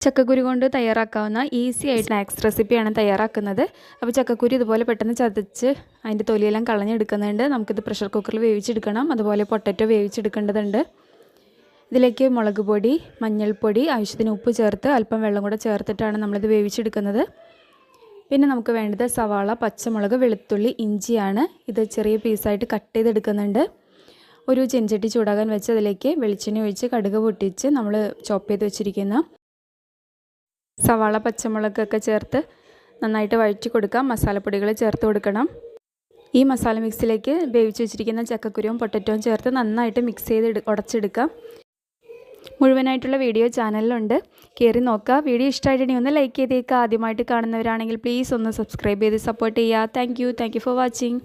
ചക്കക്കുരു കൊണ്ട് തയ്യാറാക്കാവുന്ന ഈസി ആയിട്ട് സ്നാക്സ് റെസിപ്പിയാണ് തയ്യാറാക്കുന്നത്. അപ്പോൾ ചക്കക്കുരു ഇതുപോലെ പെട്ടെന്ന് ചതച്ച് അതിൻ്റെ തൊലിയെല്ലാം കളഞ്ഞെടുക്കുന്നുണ്ട്. നമുക്കിത് പ്രഷർ കുക്കറിൽ വേവിച്ചെടുക്കണം. അതുപോലെ പൊട്ടറ്റോ വേവിച്ചെടുക്കേണ്ടതുണ്ട്. ഇതിലേക്ക് മുളക് പൊടി, മഞ്ഞൾപ്പൊടി, ആവശ്യത്തിന് ഉപ്പ് ചേർത്ത് അല്പം വെള്ളം കൂടെ ചേർത്തിട്ടാണ് നമ്മളിത് വേവിച്ചെടുക്കുന്നത്. പിന്നെ നമുക്ക് വേണ്ടത് സവാള, പച്ചമുളക്, വെളുത്തുള്ളി, ഇഞ്ചിയാണ്. ഇത് ചെറിയ പീസായിട്ട് കട്ട് ചെയ്തെടുക്കുന്നുണ്ട്. ഒരു ചെഞ്ചട്ടി ചൂടാകാൻ വെച്ച് അതിലേക്ക് വെളിച്ചെണ്ണ ഒഴിച്ച് കടുക് പൊട്ടിച്ച് നമ്മൾ ചോപ്പ് ചെയ്ത് വെച്ചിരിക്കുന്ന സവാള, പച്ചമുളകൊക്കെ ചേർത്ത് നന്നായിട്ട് വഴറ്റി കൊടുക്കാം. മസാലപ്പൊടികൾ ചേർത്ത് കൊടുക്കണം. ഈ മസാല മിക്സിലേക്ക് വേവിച്ച് വെച്ചിരിക്കുന്ന ചക്കക്കുരുവും പൊട്ടറ്റോയും ചേർത്ത് നന്നായിട്ട് മിക്സ് ചെയ്ത് ഉടച്ചെടുക്കാം. മുഴുവനായിട്ടുള്ള വീഡിയോ ചാനലിലുണ്ട്, കയറി നോക്കുക. വീഡിയോ ഇഷ്ടമായിട്ടുണ്ടെങ്കിൽ ഒന്ന് ലൈക്ക് ചെയ്തേക്കുക. ആദ്യമായിട്ട് കാണുന്നവരാണെങ്കിൽ പ്ലീസ് ഒന്ന് സബ്സ്ക്രൈബ് ചെയ്ത് സപ്പോർട്ട് ചെയ്യുക. Thank you for watching.